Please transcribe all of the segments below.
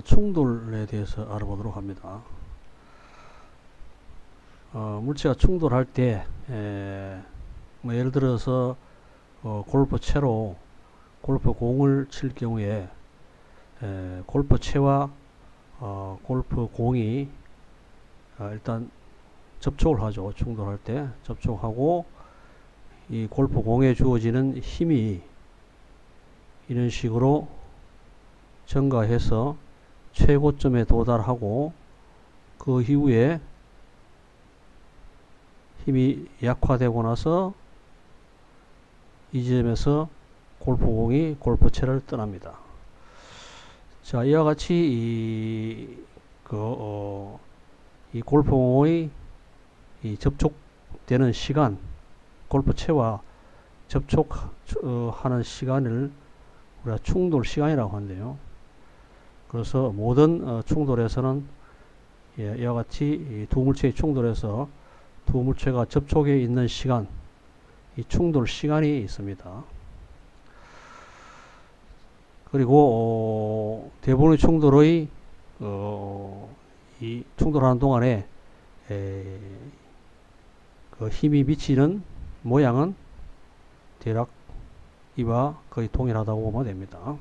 충돌에 대해서 알아보도록 합니다. 물체가 충돌할 때, 뭐 예를 들어서 골프채로 골프 공을 칠 경우에 골프채와 골프 공이 일단 접촉을 하죠. 충돌할 때 접촉하고 이 골프 공에 주어지는 힘이 이런 식으로 증가해서 최고점에 도달하고 그 이후에 힘이 약화되고 나서 이 지점에서 골프공이 골프채를 떠납니다. 자, 이와 같이 이 골프공의 접촉되는 시간, 골프채와 접촉하는 시간을 우리가 충돌 시간이라고 하는데요. 그래서 모든 충돌에서는 이와 같이 두 물체의 충돌에서 두 물체가 접촉해 있는 시간, 이 충돌 시간이 있습니다. 그리고 대부분의 충돌의 이 충돌하는 동안에 그 힘이 미치는 모양은 대략 이와 거의 동일하다고 보면 됩니다.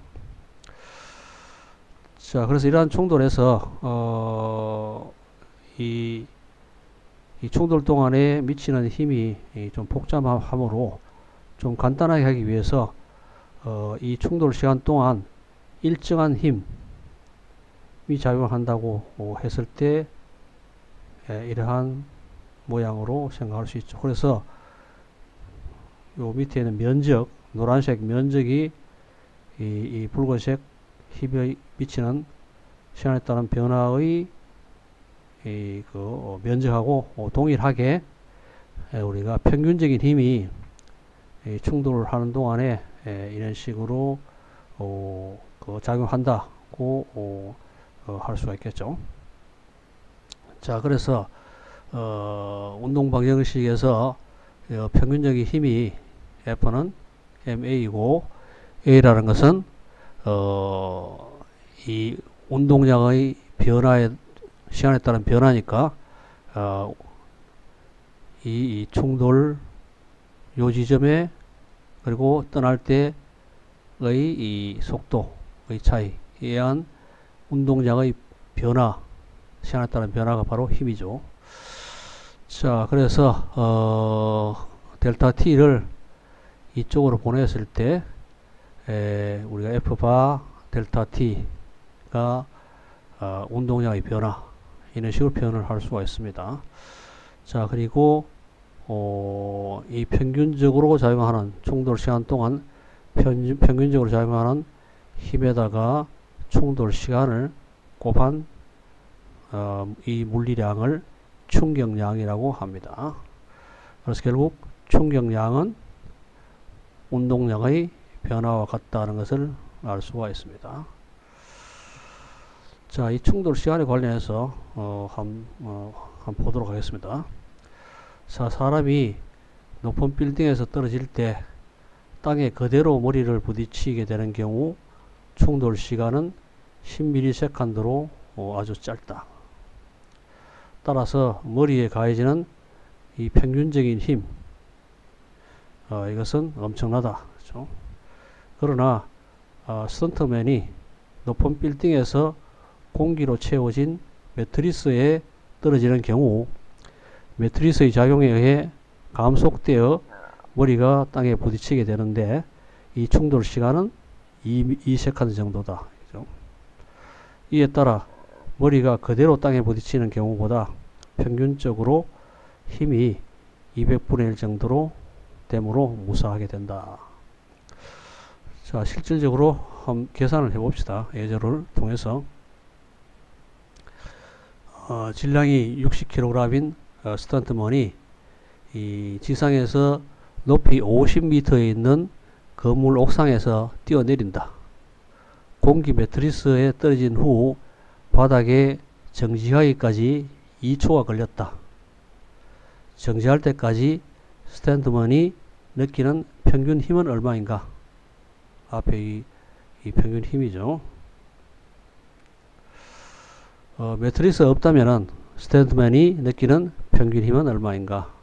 자, 그래서 이러한 충돌에서 이 충돌 동안에 미치는 힘이 좀 복잡함으로 좀 간단하게 하기 위해서 이 충돌 시간 동안 일정한 힘이 작용한다고 했을 때 이러한 모양으로 생각할 수 있죠. 그래서 요 밑에는 면적, 노란색 면적이 이 붉은색 힘이 미치는 시간에 따른 변화의 면적하고 동일하게 우리가 평균적인 힘이 충돌을 하는 동안에 이런 식으로 작용한다고 할 수가 있겠죠. 자, 그래서 운동 방정식에서 평균적인 힘이 F는 ma이고 A라는 것은 이 운동량의 변화에 시간에 따른 변화니까 이 충돌 요 지점에 그리고 떠날 때의 이 속도의 차이에 의한 운동량의 변화, 시간에 따른 변화가 바로 힘이죠. 자, 그래서 델타 T를 이쪽으로 보냈을 때 우리가 F바 델타 T가 운동량의 변화, 이런 식으로 표현을 할 수가 있습니다. 자, 그리고 이 평균적으로 작용하는 충돌 시간 동안 평균적으로 작용하는 힘에다가 충돌 시간을 곱한 이 물리량을 충격량이라고 합니다. 그래서 결국 충격량은 운동량의 변화와 같다는 것을 알 수가 있습니다. 자, 이 충돌 시간에 관련해서 한번 보도록 하겠습니다. 자, 사람이 높은 빌딩에서 떨어질 때 땅에 그대로 머리를 부딪히게 되는 경우 충돌 시간은 10ms로 아주 짧다. 따라서 머리에 가해지는 이 평균적인 힘, 이것은 엄청나다. 그렇죠? 그러나 스턴트맨이 높은 빌딩에서 공기로 채워진 매트리스에 떨어지는 경우 매트리스의 작용에 의해 감속되어 머리가 땅에 부딪히게 되는데 이 충돌 시간은 2세컨드 정도다. 그죠? 이에 따라 머리가 그대로 땅에 부딪히는 경우보다 평균적으로 힘이 200분의 1 정도로 되므로 무사하게 된다. 자, 실질적으로 한번 계산을 해봅시다. 예제를 통해서 질량이 60kg인 스턴트먼이 이 지상에서 높이 50m에 있는 건물 옥상에서 뛰어내린다. 공기 매트리스에 떨어진 후 바닥에 정지하기까지 2초가 걸렸다. 정지할 때까지 스턴트먼이 느끼는 평균 힘은 얼마인가? 앞에 이 평균 힘이죠. 매트리스가 없다면은 스탠트맨이 느끼는 평균 힘은 얼마인가?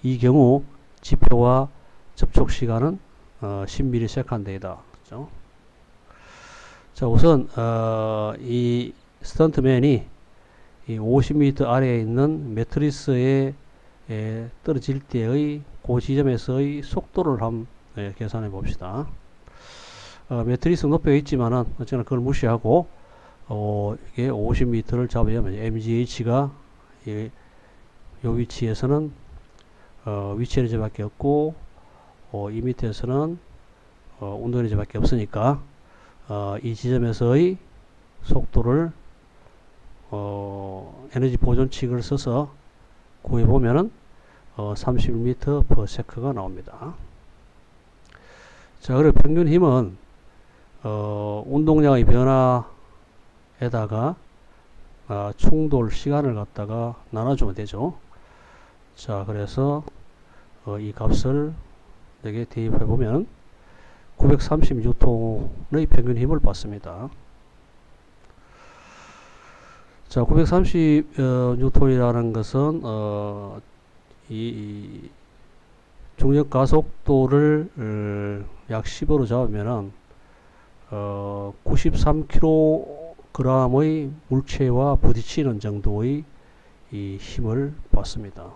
이 경우 지표와 접촉 시간은 10ms이다. 그렇죠? 자, 우선 이 스턴트맨이 이 50m 아래에 있는 매트리스에 떨어질 때의 그 지점에서의 속도를 한번 계산해 봅시다. 매트리스 높여 있지만은 어쨌거나 그걸 무시하고 이게 50m를 잡으면 MGH가 이 위치에서는 위치 에너지밖에 없고 이 밑에서는 운동 에너지밖에 없으니까 이 지점에서의 속도를 에너지 보존칙을 써서 구해보면은 31m/s가 나옵니다. 자, 그리고 평균 힘은 운동량의 변화에다가 충돌 시간을 갖다가 나눠주면 되죠. 자, 그래서 이 값을 여기에 대입해 보면 930N의 평균 힘을 받습니다. 자, 930N이라는 것은 이 중력 가속도를 약 10으로 잡으면은 93kg의 물체와 부딪히는 정도의 이 힘을 받습니다.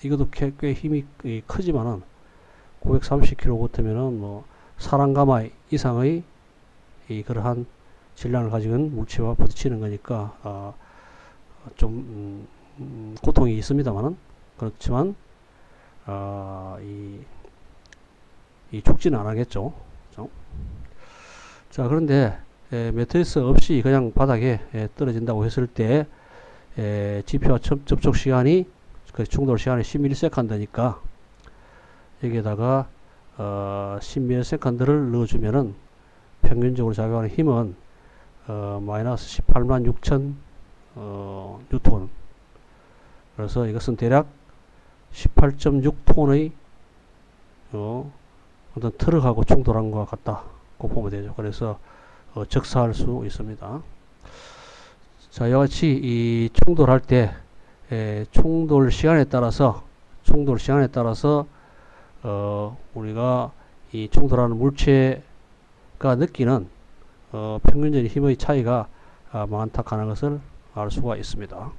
이것도 꽤 힘이 크지만은 930kg 같으면은 뭐 사랑가마 이상의 그러한 질량을 가진 물체와 부딪히는 거니까 좀 고통이 있습니다만은 그렇지만 이 죽지는 안 하겠죠. 그렇죠? 자, 그런데 매트리스 없이 그냥 바닥에 떨어진다고 했을 때 지표와 접촉 시간이 그 충돌 시간이 10ms니까 여기에다가 10ms를 넣어주면은 평균적으로 작용하는 힘은 마이너스 186,000 뉴턴. 그래서 이것은 대략 18.6톤의 어떤 트럭하고 충돌한 것 같다고 보면 되죠. 그래서 적사할 수 있습니다. 자, 이와 같이 이 충돌할 때 충돌 시간에 따라서 우리가 이 충돌하는 물체가 느끼는 평균적인 힘의 차이가 많다 하는 것을 알 수가 있습니다.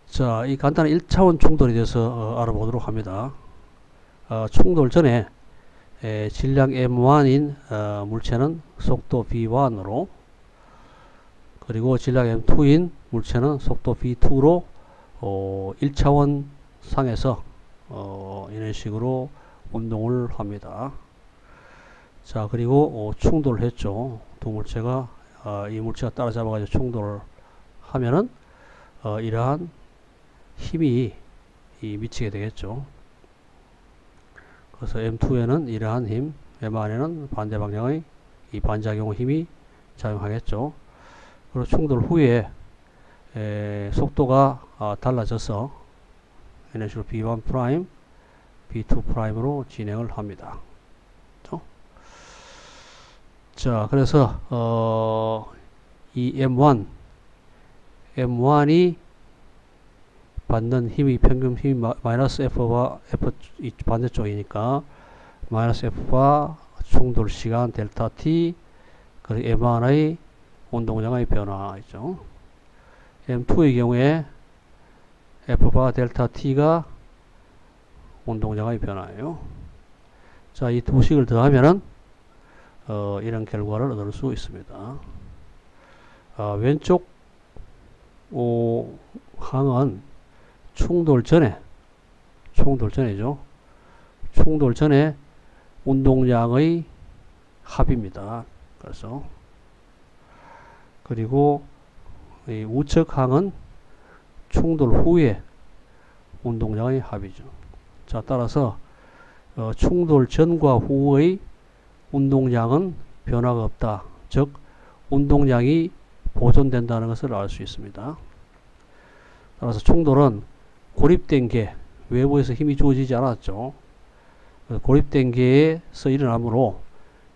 자, 이 간단한 1차원 충돌에 대해서 알아보도록 합니다. 충돌 전에 질량 M1인 물체는 속도 V1으로, 그리고 질량 M2인 물체는 속도 V2로 1차원 상에서 이런 식으로 운동을 합니다. 자, 그리고 충돌을 했죠. 두 물체가 이 물체가 따라잡아 가지고 충돌을 하면은 이러한 힘이 미치게 되겠죠. 그래서 M2에는 이러한 힘, M1에는 반대 방향의 이 반작용 힘이 작용하겠죠. 그리고 충돌 후에 속도가 달라져서 이런 식으로 B1', B2'으로 진행을 합니다. 그렇죠? 자, 그래서 이 M1이 받는 힘이 평균 힘이 마이너스 F와 F 반대쪽이니까 마이너스 F와 충돌 시간 델타 T, 그리고 M1의 운동량의 변화이죠. M2의 경우에 F바 델타 T가 운동량의 변화예요. 자, 이 두 식을 더하면은 이런 결과를 얻을 수 있습니다. 왼쪽 항은 충돌 전에죠. 충돌 전에 운동량의 합입니다. 그래서 그리고 이 우측 항은 충돌 후에 운동량의 합이죠. 자, 따라서 충돌 전과 후의 운동량은 변화가 없다. 즉 운동량이 보존된다는 것을 알 수 있습니다. 따라서 충돌은 고립된 개, 외부에서 힘이 주어지지 않았죠. 고립된 개에서 일어나므로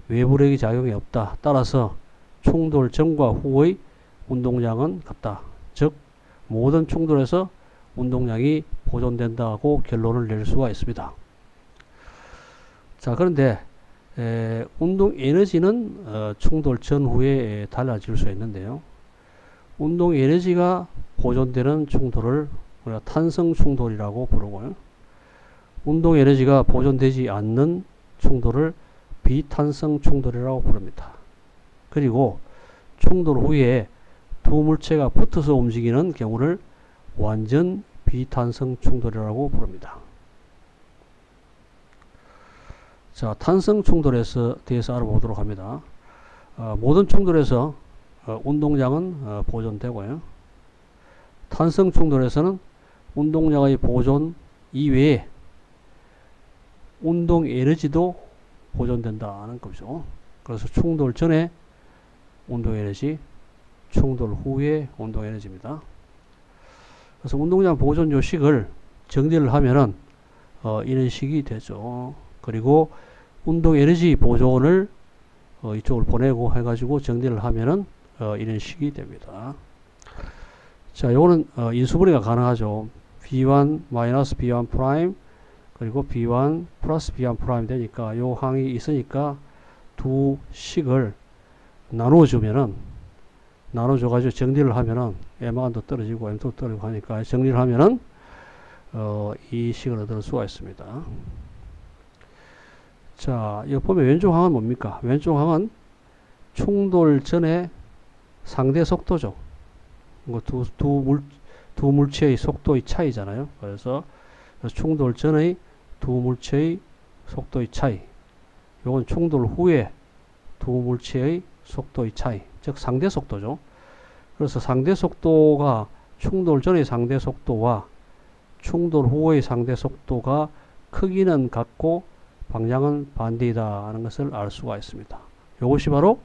외부력이 작용이 없다. 따라서 충돌 전과 후의 운동량은 같다. 즉 모든 충돌에서 운동량이 보존된다고 결론을 낼 수가 있습니다. 자, 그런데 운동 에너지는 충돌 전후에 달라질 수 있는데요. 운동 에너지가 보존되는 충돌을 우리가 탄성 충돌이라고 부르고요. 운동 에너지가 보존되지 않는 충돌을 비탄성 충돌이라고 부릅니다. 그리고 충돌 후에 두 물체가 붙어서 움직이는 경우를 완전 비탄성 충돌이라고 부릅니다. 자, 탄성 충돌에 대해서 알아보도록 합니다. 모든 충돌에서 운동량은 보존되고요. 탄성 충돌에서는 운동량의 보존 이외에 운동 에너지도 보존된다는 거죠. 그래서 충돌 전에 운동 에너지, 충돌 후에 운동 에너지입니다. 그래서 운동량 보존 요식을 정리를 하면은 이런 식이 되죠. 그리고 운동 에너지 보존을 이쪽을 보내고 해가지고 정리를 하면은 이런 식이 됩니다. 자, 요거는 인수분해가 가능하죠. B1 마이너스 B1 프라임 그리고 B1 플러스 B1 프라임 되니까 요 항이 있으니까 두 식을 나눠주면은 나눠줘가지고 정리를 하면은 M1도 떨어지고 M2도 떨어지고 하니까 정리를 하면은 이 식을 얻을 수가 있습니다. 자, 여기 보면 왼쪽 항은 뭡니까? 왼쪽 항은 충돌 전에 상대 속도죠. 두 물체의 속도의 차이잖아요. 그래서 충돌 전의 두 물체의 속도의 차이. 요건 충돌 후에 두 물체의 속도의 차이. 즉 상대 속도죠. 그래서 상대 속도가 충돌 전의 상대 속도와 충돌 후의 상대 속도가 크기는 같고 방향은 반대이다 하는 것을 알 수가 있습니다. 이것이 바로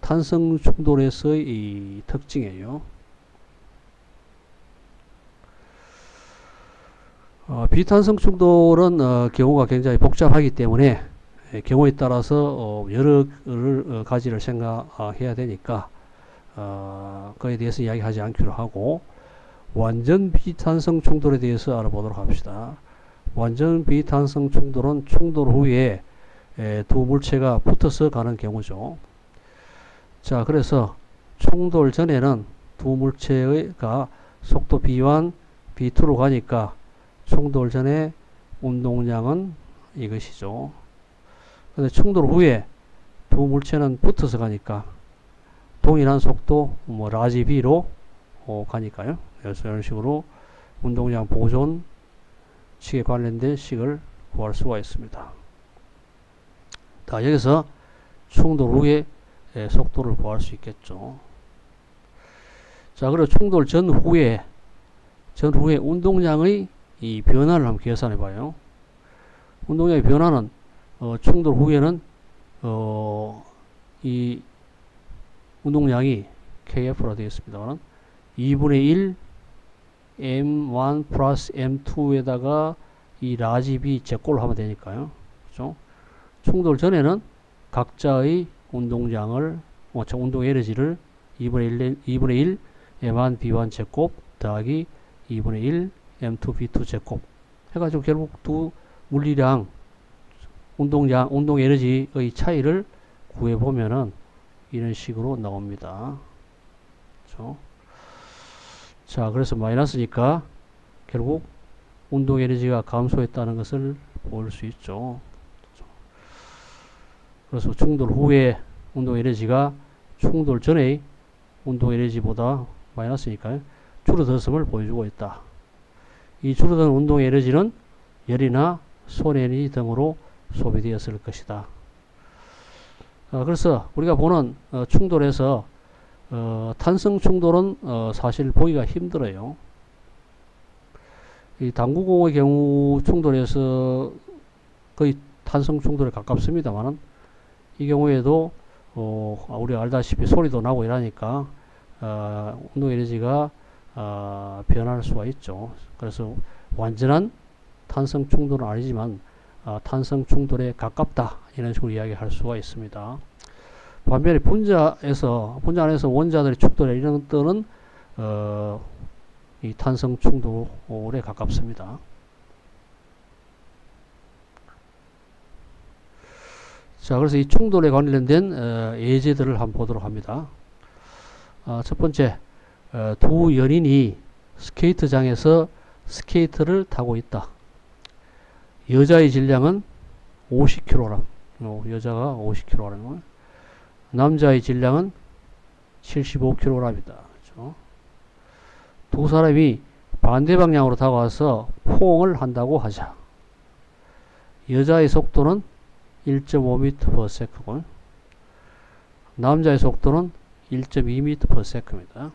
탄성 충돌에서의 이 특징이에요. 비탄성 충돌은 경우가 굉장히 복잡하기 때문에 경우에 따라서 여러 가지를 생각해야 되니까 그에 대해서 이야기하지 않기로 하고 완전 비탄성 충돌에 대해서 알아보도록 합시다. 완전 비탄성 충돌은 충돌 후에 두 물체가 붙어서 가는 경우죠. 자, 그래서 충돌 전에는 두 물체가 속도 B1, B2로 가니까 충돌 전에 운동량은 이것이죠. 근데 충돌 후에 두 물체는 붙어서 가니까 동일한 속도 라지 B로 가니까요. 그래서 이런 식으로 운동량 보존 식에 관련된 식을 구할 수가 있습니다. 자, 여기서 충돌 후에 속도를 구할 수 있겠죠. 자, 그리고 충돌 전후에 운동량의 이 변화를 한번 계산해 봐요. 운동량의 변화는 충돌 후에는 이 운동량이 KF로 되어 있습니다만 2분의 1 M1 플러스 M2에다가 이 라지 B 제꼴을 하면 되니까요. 그렇죠? 충돌 전에는 각자의 운동량을 운동 에너지를 2분의 1 M1 B1 제곱 더하기 2분의 1 M2 B2 제곱 해가지고 결국 두 물리량 운동량 운동 에너지의 차이를 구해보면은 이런 식으로 나옵니다. 그렇죠? 자, 그래서 마이너스니까 결국 운동 에너지가 감소했다는 것을 볼 수 있죠. 그래서 충돌 후에 운동 에너지가 충돌 전의 운동 에너지보다 마이너스니까요. 줄어들었음을 보여주고 있다. 이 줄어든 운동 에너지는 열이나 손 에너지 등으로 소비되었을 것이다. 그래서 우리가 보는 충돌에서 탄성 충돌은 사실 보기가 힘들어요. 이 당구공의 경우 충돌에서 거의 탄성 충돌에 가깝습니다만은 이 경우에도 우리가 알다시피 소리도 나고 이러니까 운동 에너지가 변할 수가 있죠. 그래서 완전한 탄성 충돌은 아니지만 탄성 충돌에 가깝다 이런 식으로 이야기할 수가 있습니다. 반면에 분자 안에서 원자들의 축돌에 이런 것들은 이 탄성 충돌에 가깝습니다. 자, 그래서 이 충돌에 관련된 예제들을 한번 보도록 합니다. 첫 번째, 두 연인이 스케이트장에서 스케이트를 타고 있다. 여자의 질량은 50kg, 여자가 50kg, 남자의 질량은 75kg이다. 그렇죠? 두 사람이 반대 방향으로 다가와서 포옹을 한다고 하자. 여자의 속도는 1.5m/s고 남자의 속도는 1.2m/s입니다.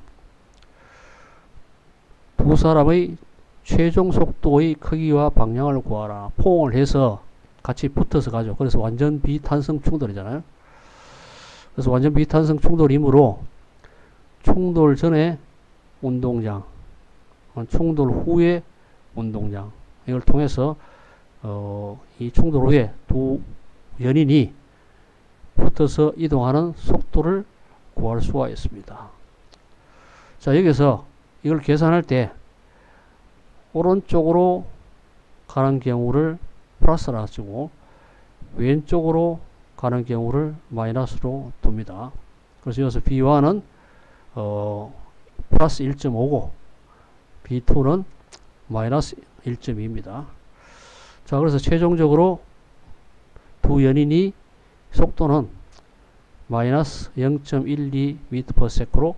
두 사람의 최종 속도의 크기와 방향을 구하라. 포옹을 해서 같이 붙어서 가죠. 그래서 완전 비탄성 충돌이잖아요. 그래서 완전 비탄성 충돌이므로 충돌 전에 운동량, 충돌 후에 운동량, 이걸 통해서 이 충돌 후에 두 연인이 붙어서 이동하는 속도를 구할 수가 있습니다. 자, 여기서 이걸 계산할 때 오른쪽으로 가는 경우를 플러스라 쓰고 왼쪽으로 가는 경우를 마이너스로 둡니다. 그래서 여기서 B1은 플러스 1.5고 B2는 마이너스 1.2입니다. 자, 그래서 최종적으로 두 연인이 속도는 마이너스 0.12m/s로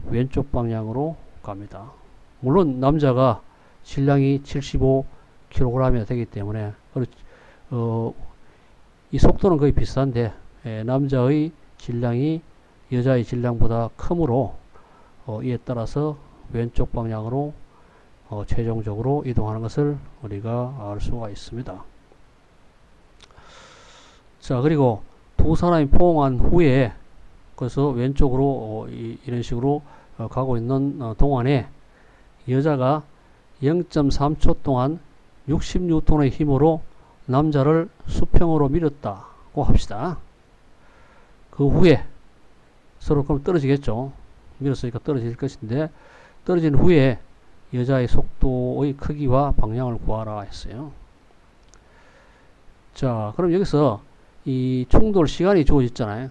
왼쪽 방향으로 갑니다. 물론 남자가 질량이 75kg이 되기 때문에 이 속도는 거의 비슷한데 남자의 질량이 여자의 질량보다 크므로 이에 따라서 왼쪽 방향으로 최종적으로 이동하는 것을 우리가 알 수가 있습니다. 자, 그리고 두 사람이 포옹한 후에 그래서 왼쪽으로 이런 식으로 가고 있는 동안에 여자가 0.3초 동안 60N의 힘으로 남자를 수평으로 밀었다고 합시다. 그 후에 서로 그럼 떨어지겠죠. 밀었으니까 떨어질 것인데 떨어진 후에 여자의 속도의 크기와 방향을 구하라 했어요. 자, 그럼 여기서 이 충돌 시간이 주어졌잖아요.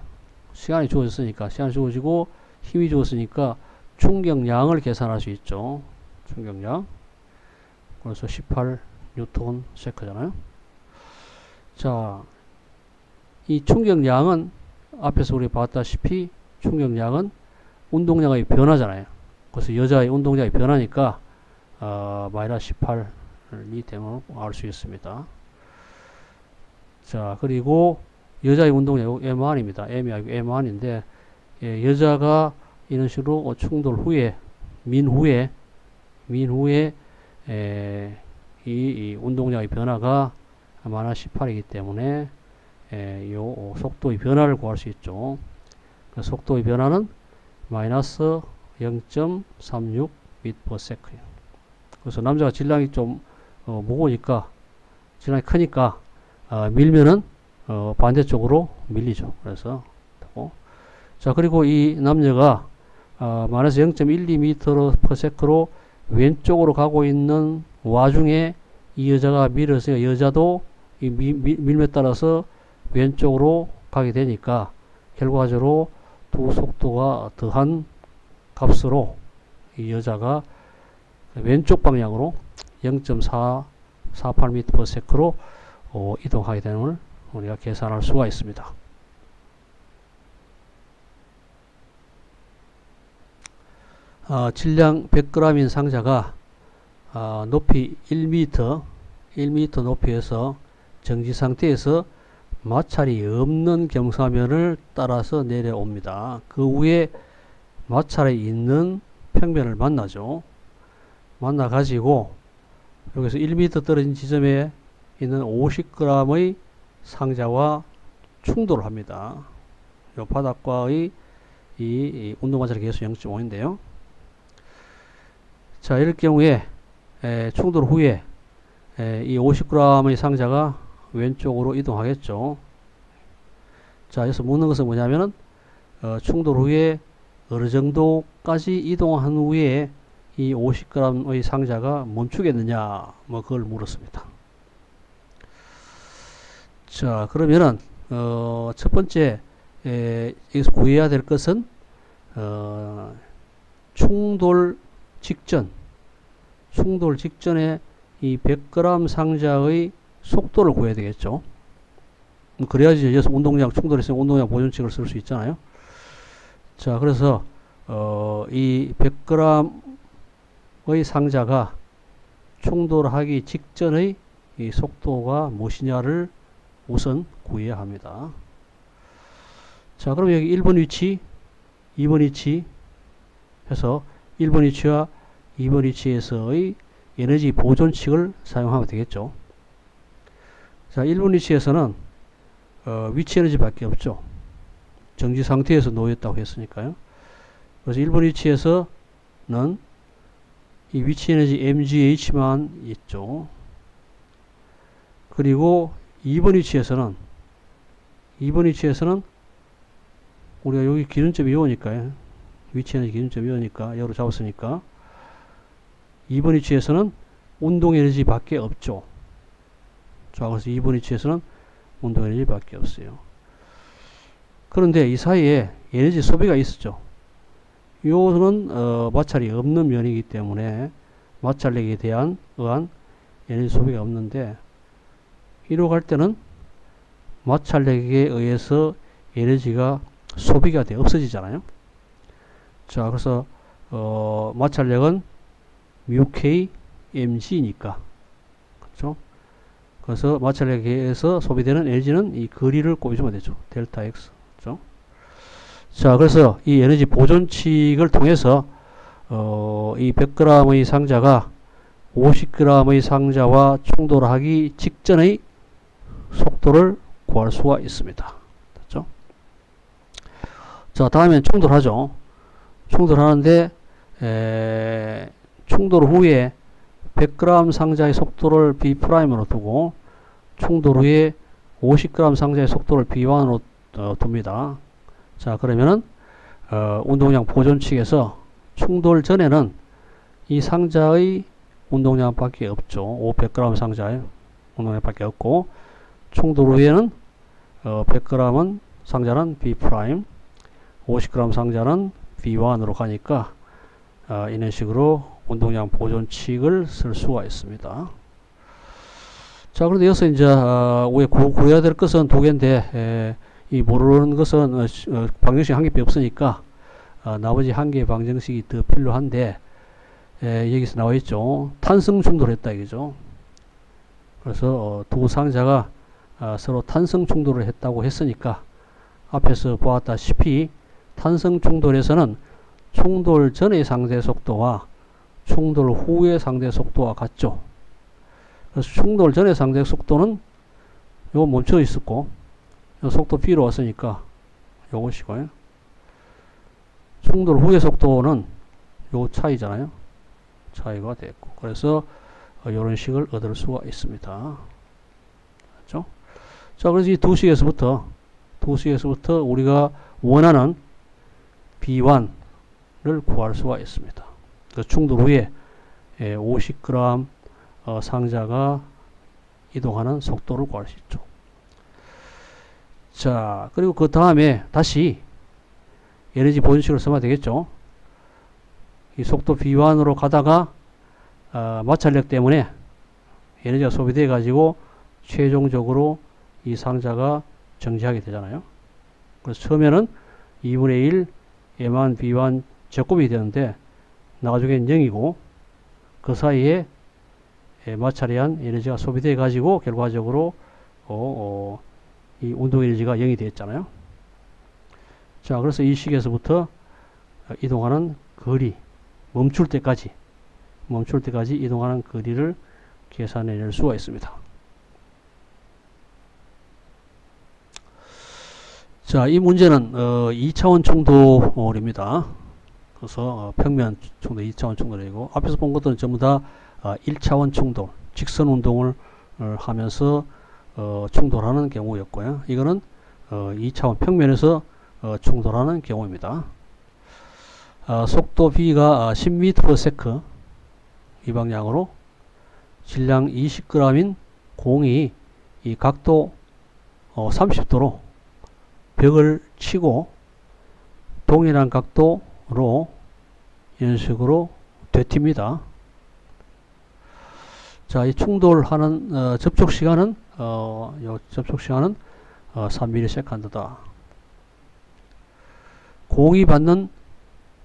시간이 주어지고 힘이 주어졌으니까 충격량을 계산할 수 있죠. 충격량. 그래서 18Nm/s잖아요. 자, 이 충격량은 앞에서 우리 봤다시피 충격량은 운동량의 변화잖아요. 그래서 여자의 운동량이 변하니까 마이너스 18이 되면 알 수 있습니다. 자, 그리고 여자의 운동량 M1입니다. M이 아니고 M1인데 여자가 이런 식으로 충돌 후에 민 후에 이 운동량의 변화가 마이너스 18이기 때문에 요 속도의 변화를 구할 수 있죠. 그 속도의 변화는 마이너스 0.36m/s예요. 그래서 남자가 질량이 좀 무거우니까 질량이 크니까 밀면은 반대쪽으로 밀리죠. 그래서 자, 그리고 이 남녀가 마이너스 0.12m/s로 왼쪽으로 가고 있는 와중에 이 여자가 밀어서 여자도 이 밀매에 따라서 왼쪽으로 가게 되니까 결과적으로 두 속도가 더한 값으로 이 여자가 왼쪽 방향으로 0.448m/s로 이동하게 되는 걸 우리가 계산할 수가 있습니다. 질량 100g인 상자가 높이 1m 높이에서 정지 상태에서 마찰이 없는 경사면을 따라서 내려옵니다. 그 위에 마찰이 있는 평면을 만나죠. 만나 가지고 여기서 1m 떨어진 지점에 있는 50g의 상자와 충돌을 합니다. 이 바닥과의 이 운동 마찰의 개수 0.5인데요. 자, 이럴 경우에 충돌 후에 이 50g의 상자가 왼쪽으로 이동하겠죠. 자, 여기서 묻는 것은 뭐냐면은 충돌 후에 어느 정도까지 이동한 후에 이 50g의 상자가 멈추겠느냐, 뭐 그걸 물었습니다. 자, 그러면은 첫 번째 여기서 구해야 될 것은 충돌 직전에 이 100g 상자의 속도를 구해야 되겠죠. 그래야지 여기서 운동량 충돌했으면 운동량 보존칙을 쓸 수 있잖아요. 자, 그래서 이 100g의 상자가 충돌하기 직전의 이 속도가 무엇이냐를 우선 구해야 합니다. 자, 그럼 여기 1번 위치, 2번 위치 해서 1번 위치와 2번 위치에서의 에너지 보존칙을 사용하면 되겠죠. 자, 1번 위치에서는 위치 에너지 밖에 없죠. 정지 상태에서 놓였다고 했으니까요. 그래서 1번 위치에서는 이 위치 에너지 mgh만 있죠. 그리고 2번 위치에서는 우리가 여기 기준점이 오니까요. 위치 에너지 기준점이 오니까 여기로 잡았으니까 2번 위치에서는 운동 에너지 밖에 없죠. 자, 그래서 2번 위치에서는 운동 에너지 밖에 없어요. 그런데 이 사이에 에너지 소비가 있었죠. 요거는 마찰이 없는 면이기 때문에 마찰력에 의한 에너지 소비가 없는데, 이로 갈 때는 마찰력에 의해서 에너지가 소비가 돼 없어지잖아요. 자, 그래서 마찰력은 μk mg니까, 그렇죠? 그래서 마찰력에 의해서 소비되는 에너지는 이 거리를 곱해주면 되죠. 델타 x. 그렇죠? 자, 그래서 이 에너지 보존칙을 통해서 이 100g의 상자가 50g의 상자와 충돌하기 직전의 속도를 구할 수가 있습니다. 됐죠? 자, 다음엔 충돌하죠. 충돌하는데 충돌 후에 100g 상자의 속도를 B'으로 두고 충돌 후에 50g 상자의 속도를 B1으로 둡니다. 자, 그러면은 운동량 보존칙에서 충돌 전에는 이 상자의 운동량 밖에 없죠. 100g 상자의 운동량 밖에 없고, 충돌 후에는 100g은 상자는 B', 50g 상자는 B1으로 가니까 이런 식으로 운동량 보존칙을 쓸 수가 있습니다. 자, 그런데 여기서 이제 우리 구해야 될 것은 두 개인데, 이 모르는 것은 방정식 한 개밖에 없으니까 나머지 한 개의 방정식이 더 필요한데, 여기서 나와 있죠. 탄성 충돌했다 이거죠. 그래서 두 상자가 서로 탄성 충돌을 했다고 했으니까 앞에서 보았다시피 탄성 충돌에서는 충돌 전의 상대 속도와 충돌 후의 상대 속도와 같죠. 그래서 충돌 전의 상대 속도는 요거 멈춰 있었고, 요 속도 B로 왔으니까 요것이고요. 충돌 후의 속도는 요 차이잖아요. 차이가 됐고, 그래서 이런 식을 얻을 수가 있습니다. 그렇죠? 자, 그래서 이 두 식에서부터 우리가 원하는 B1을 구할 수가 있습니다. 그 충돌 후에 50g 상자가 이동하는 속도를 구할 수 있죠. 자, 그리고 그 다음에 다시 에너지 보존식을 쓰면 되겠죠. 이 속도 B1으로 가다가 마찰력 때문에 에너지가 소비돼 가지고 최종적으로 이 상자가 정지하게 되잖아요. 그래서 처음에는 2분의 1 M한 B1 제곱이 되는데 나중엔 0이고, 그 사이에 마찰에 의한 에너지가 소비돼 가지고 결과적으로 이 운동 에너지가 0이 되었잖아요. 자, 그래서 이 식에서부터 이동하는 거리, 멈출 때까지 이동하는 거리를 계산해낼 수가 있습니다. 자, 이 문제는 2차원 충돌입니다. 그래서 평면 충돌 2차원 충돌이고, 앞에서 본 것들은 전부 다 1차원 충돌, 직선 운동을 하면서 충돌하는 경우였고요. 이거는 2차원 평면에서 충돌하는 경우입니다. 속도 V가 10m/s 이 방향으로 질량 20g인 공이 이 각도 30도로 벽을 치고 동일한 각도로 이런 식으로 되튑니다. 자, 이 충돌하는 접촉 시간은 접촉 시간은 3ms다. 공이 받는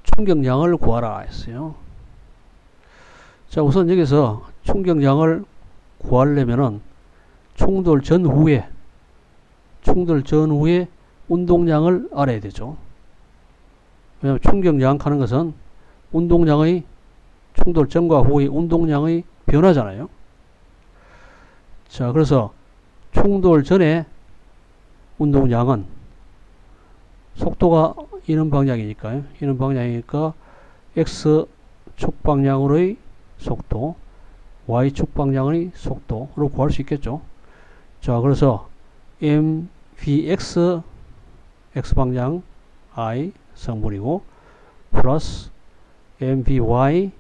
충격량을 구하라 했어요. 자, 우선 여기서 충격량을 구하려면은 충돌 전후에 운동량을 알아야 되죠. 왜냐하면 충격량 하는 것은 운동량의 충돌 전과 후의 운동량의 변화잖아요. 자, 그래서 충돌 전에 운동량은 속도가 이런 방향이니까요. 이런 방향이니까 X축 방향으로의 속도, Y축 방향의 속도로 구할 수 있겠죠. 자, 그래서 mvx X방향 I 성분이고 플러스 mvy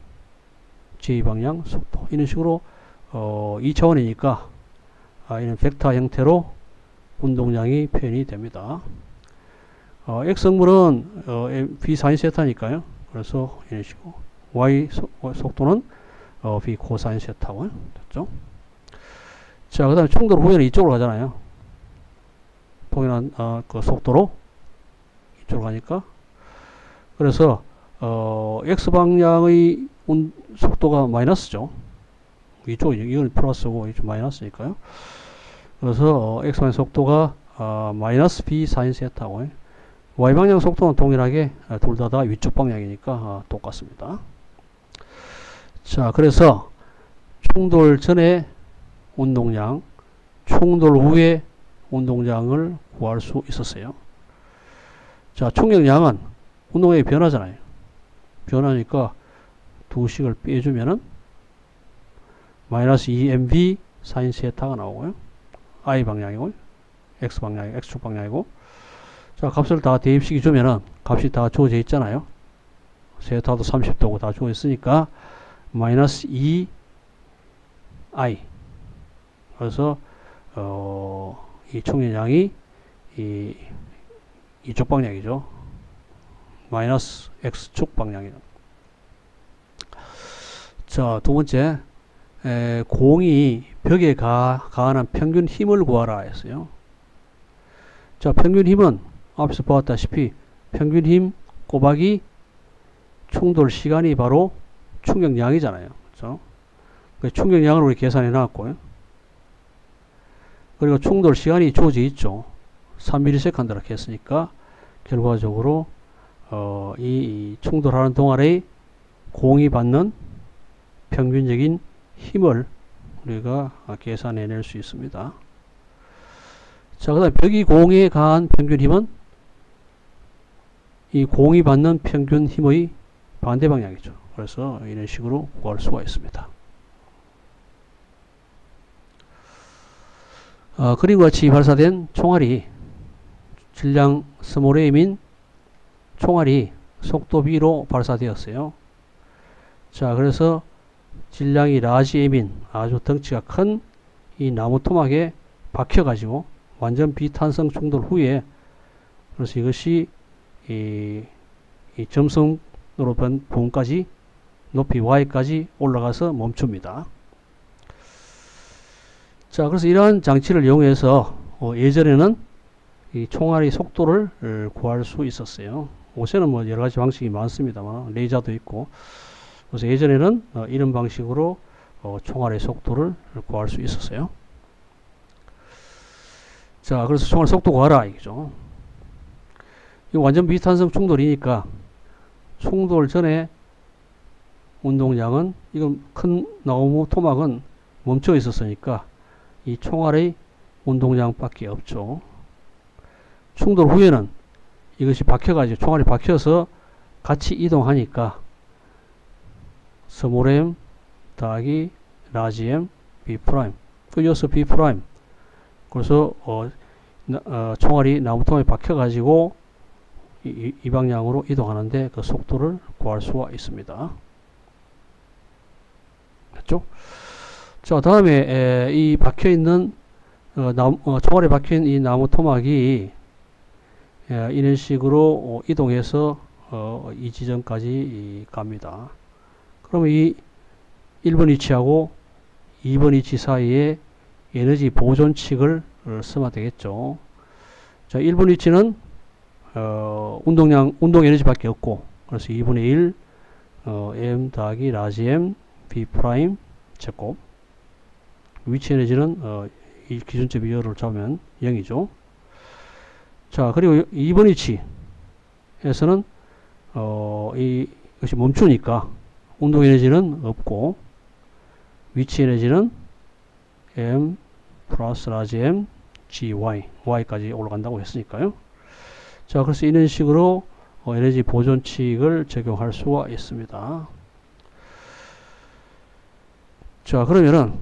J방향 속도, 이런 식으로 2차원이니까 이런 벡터 형태로 운동량이 표현이 됩니다. X성분은 v 사인 세타니까요. 그래서 이런 식으로 Y 속도는 v 코사인 세타고 됐죠. 자, 그 다음에 충돌 후에는 이쪽으로 가잖아요. 동일한 그 속도로 이쪽으로 가니까, 그래서 X방향의 속도가 마이너스죠. 이건 플러스고 이쪽 마이너스니까요. 그래서 X방향 속도가 마이너스 B 사인 세타고, Y방향 속도는 동일하게 둘 다 위쪽 방향이니까 똑같습니다. 자, 그래서 충돌 전에 운동량, 충돌 후에 운동량을 구할 수 있었어요. 자, 충격량은 운동량이 변하잖아요. 변하니까 두식을 빼주면은 마이너스 2mv 사인 세타가 나오고요. I 방향이고, X 방향이, X축 방향이고. 자, 값을 다 대입시켜 주면은 값이 다 주어져 있잖아요. 세타도 30도고 다 주어 있으니까 마이너스 2i. 그래서 이 충격량이 이쪽 방향이죠. 마이너스 X축 방향이죠. 자, 두 번째, 공이 벽에 가하는 평균 힘을 구하라 했어요. 자, 평균 힘은 앞에서 보았다시피 평균 힘 곱하기 충돌 시간이 바로 충격량이잖아요. 그렇죠? 그 충격량을 우리 계산해 놨고요. 그리고 충돌 시간이 주어져 있죠. 3ms 이렇게 했으니까 결과적으로 이 충돌하는 동안의 공이 받는 평균적인 힘을 우리가 계산해낼 수 있습니다. 자, 그 다음에 벽이 공에 가한 평균 힘은 이 공이 받는 평균 힘의 반대 방향이죠. 그래서 이런 식으로 구할 수가 있습니다. 그림과 같이 발사된 총알이 질량 스몰 m인 총알이 속도 V로 발사되었어요. 자, 그래서 질량이 라지 m인 아주 덩치가 큰 이 나무 토막에 박혀가지고 완전 비탄성 충돌 후에, 그래서 이것이 이 점성으로 본 부분까지 높이 Y까지 올라가서 멈춥니다. 자, 그래서 이러한 장치를 이용해서 예전에는 이 총알의 속도를 구할 수 있었어요. 요새는 뭐 여러 가지 방식이 많습니다만 레이저도 있고, 그래서 예전에는 이런 방식으로 총알의 속도를 구할 수 있었어요. 자, 그래서 총알 속도 구하라 이거죠. 이거 완전 비탄성 충돌이니까 충돌 전에 운동량은, 이건 큰 나무 토막은 멈춰 있었으니까 이 총알의 운동량밖에 없죠. 충돌 후에는 이것이 박혀가지고 총알이 박혀서 같이 이동하니까 스몰 m 더하기 라지 m b 프라임, 이어서 b 프라임. 그래서 총알이 나무통에 박혀가지고 이 방향으로 이동하는데 그 속도를 구할 수가 있습니다. 됐죠? 자, 다음에 이 박혀있는 총알에 박혀있는 이 나무 토막이 이런 식으로 이동해서 이 지점까지 갑니다. 그러면 이 1번 위치하고 2번 위치 사이에 에너지 보존칙을 쓰면 되겠죠. 자, 1번 위치는 운동 에너지밖에 없고, 그래서 2분의 1 m 더하기 라지 m b 프라임 제곱. 위치 에너지는 이 기준점 2를 잡으면 0이죠. 자, 그리고 2번 위치에서는 이것이 멈추니까 운동 에너지는 없고, 위치 에너지는 m 플러스 라지 m gy, y까지 올라간다고 했으니까요. 자, 그래서 이런 식으로 에너지 보존칙을 적용할 수가 있습니다. 자, 그러면은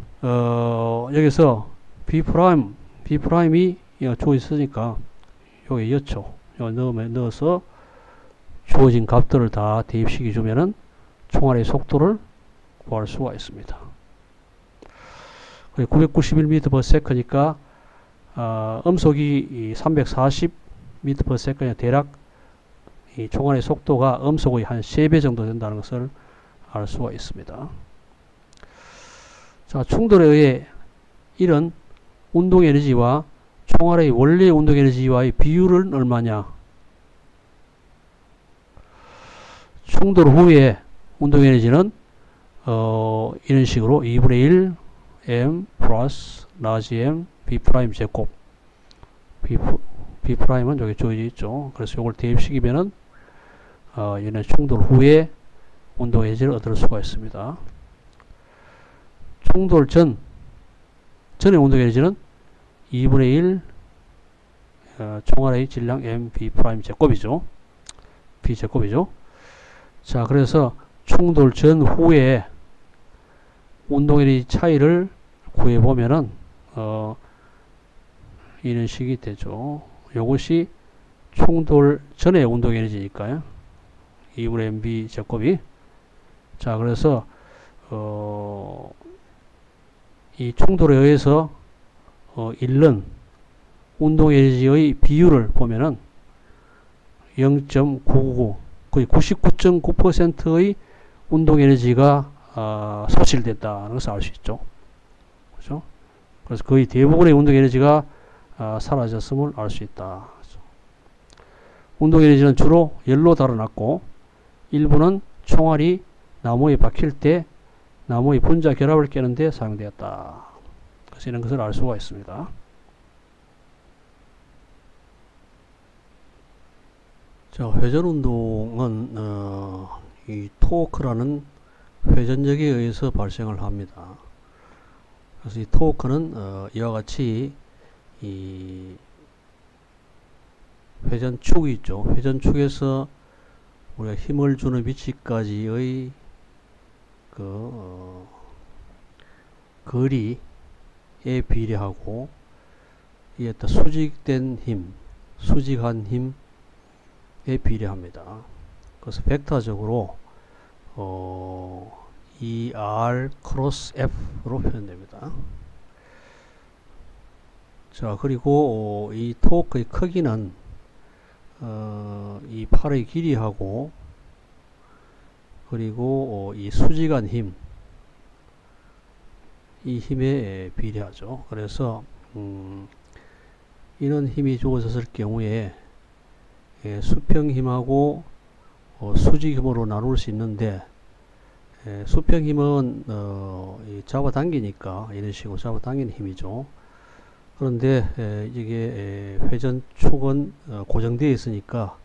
여기서 B'이 주어 있으니까 여기 이었죠. 넣어서 주어진 값들을 다 대입시켜 주면은 총알의 속도를 구할 수가 있습니다. 991m/s니까 음속이 340m/s니까 대략 이 총알의 속도가 음속의 한 3배 정도 된다는 것을 알 수가 있습니다. 자, 충돌에 의해 이런 운동 에너지와 총알의 원래 운동 에너지와의 비율은 얼마냐? 충돌 후에 운동 에너지는 이런 식으로 2분의 1 m 플러스 라지 m b 프라임 제곱. b 프라임은 여기 주어져 있죠. 그래서 이걸 대입시키면은 얘는 충돌 후에 운동 에너지를 얻을 수가 있습니다. 충돌 전의 운동 에너지는 2분의 1 총알의 질량 m b 프라임 제곱이죠. b 제곱이죠. 자, 그래서 충돌 전 후에 운동 에너지 차이를 구해 보면은 이런 식이 되죠. 요것이 충돌 전의 운동 에너지니까요. 2분의 mb 제곱이. 자, 그래서 이 충돌에 의해서 잃는 운동 에너지의 비율을 보면은 0.999 거의 99.9%의 운동 에너지가 소실됐다는 것을 알 수 있죠. 그렇죠? 그래서 거의 대부분의 운동 에너지가 사라졌음을 알 수 있다. 그렇죠? 운동 에너지는 주로 열로 달아났고, 일부는 총알이 나무에 박힐 때 나무의 분자 결합을 깨는데 사용되었다. 그래서 이런 것을 알 수가 있습니다. 자, 회전 운동은 이 토크라는 회전력에 의해서 발생을 합니다. 그래서 이 토크는 이와 같이 이 회전축이 있죠. 회전축에서 우리가 힘을 주는 위치까지의 거리에 비례하고 이에 따라 수직된 힘, 수직한 힘에 비례합니다. 그래서 벡터적으로 ER 크로스 F로 표현됩니다. 자, 그리고 이 토크의 크기는 이 팔의 길이하고 그리고 이 수직한 힘, 이 힘에 비례하죠. 그래서 이런 힘이 주어졌을 경우에 수평힘하고 수직힘으로 나눌 수 있는데, 수평힘은 잡아당기니까 이런 식으로 잡아당기는 힘이죠. 그런데 이게 회전축은 고정되어 있으니까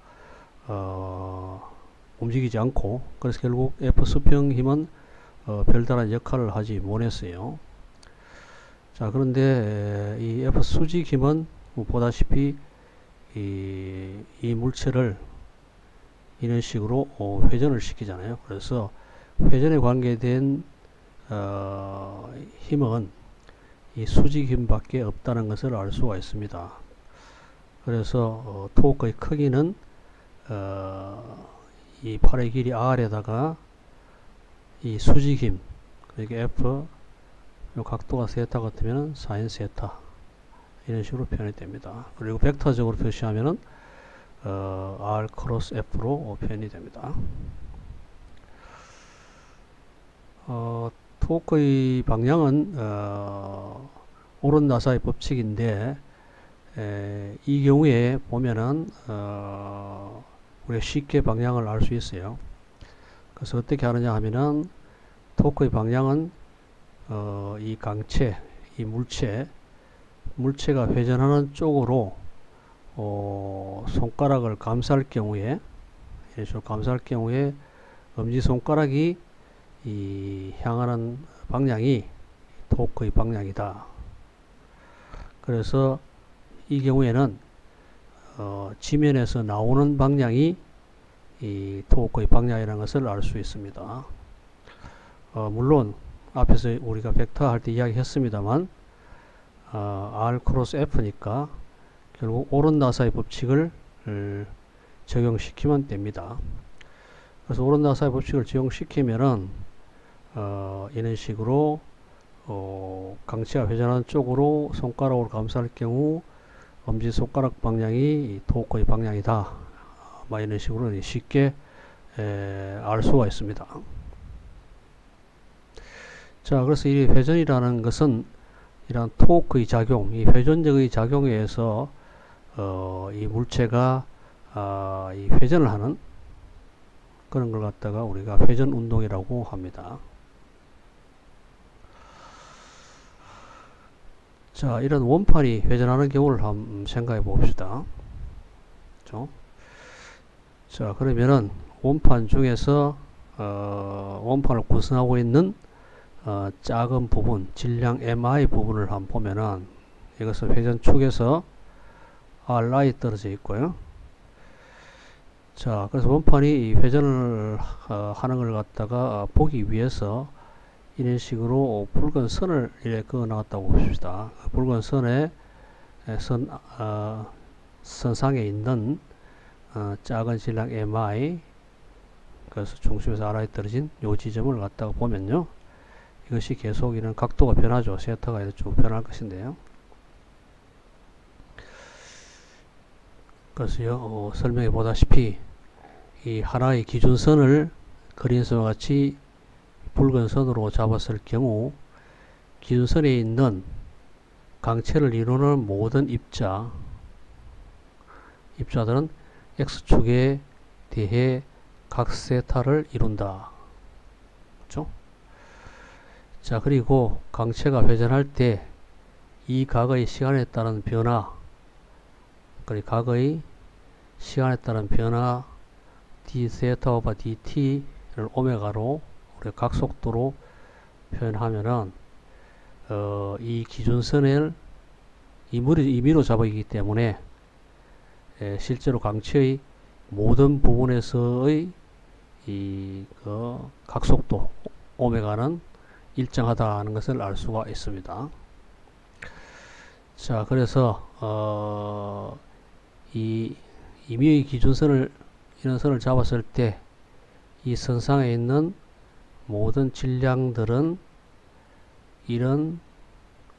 움직이지 않고, 그래서 결국 F 수평힘은 별다른 역할을 하지 못했어요. 자, 그런데 이 F 수직힘은 보다시피 이 물체를 이런 식으로 회전을 시키잖아요. 그래서 회전에 관계된 힘은 이 수직힘밖에 없다는 것을 알 수가 있습니다. 그래서 토크의 크기는 이 팔의 길이 R에다가 이 수직힘, 그러니까 F, 요 각도가 세타 같으면 사인 세타, 이런 식으로 표현이 됩니다. 그리고 벡터적으로 표시하면은 R 크로스 F로 표현이 됩니다. 토크의 방향은 오른 나사의 법칙인데, 이 경우에 보면은 우리가 쉽게 방향을 알 수 있어요. 그래서 어떻게 하느냐 하면은 토크의 방향은 이 강체, 이 물체가 회전하는 쪽으로 손가락을 감쌀 경우에, 이런 식으로 감쌀 경우에 엄지손가락이 이 향하는 방향이 토크의 방향이다. 그래서 이 경우에는 지면에서 나오는 방향이 이 토크의 방향이라는 것을 알 수 있습니다. 물론 앞에서 우리가 벡터 할 때 이야기했습니다만 R 크로스 F니까 결국 오른 나사의 법칙을 적용시키면 됩니다. 그래서 오른 나사의 법칙을 적용시키면은 이런 식으로 강체가 회전하는 쪽으로 손가락으로 감쌀 경우 엄지손가락 방향이 토크의 방향이다. 이런 식으로 쉽게 알 수가 있습니다. 자, 그래서 이 회전이라는 것은 이런 토크의 작용, 이 회전적의 작용에 의해서 이 물체가 이 회전을 하는 그런 걸 갖다가 우리가 회전 운동이라고 합니다. 자, 이런 원판이 회전하는 경우를 한번 생각해 봅시다. 그렇죠? 자, 그러면은 원판 중에서 원판을 구성하고 있는 작은 부분, 질량 MI 부분을 한번 보면은 이것은 회전축에서 RI 떨어져 있고요. 자, 그래서 원판이 회전을 하는 걸 갖다가 보기 위해서 이런 식으로 붉은 선을 이렇게 그어 나갔다고 봅시다. 붉은 선에 선상에 있는 작은 질량 MI, 그래서 중심에서 RI 떨어진 요 지점을 갖다가 보면요, 이것이 계속 이런 각도가 변하죠. 세타가 이렇게 쭉 변할 것인데요. 그래서요, 설명해 보다시피 이 하나의 기준선을 그림선과 같이 붉은 선으로 잡았을 경우 기준선에 있는 강체를 이루는 모든 입자들은 X축에 대해 각 세타를 이룬다. 그렇죠? 자, 그리고 강체가 회전할 때 이 각의 시간에 따른 변화, 그리고 각의 시간에 따른 변화 d 세타 오버 dt를 오메가로 우리가 각속도로 표현하면은 이 기준선을 임의로 잡아있기 때문에 실제로 강체의 모든 부분에서의 이 각속도 오메가는 일정하다는 것을 알 수가 있습니다. 자, 그래서 이 임의의 기준선을, 이런 선을 잡았을 때 이 선상에 있는 모든 질량들은 이런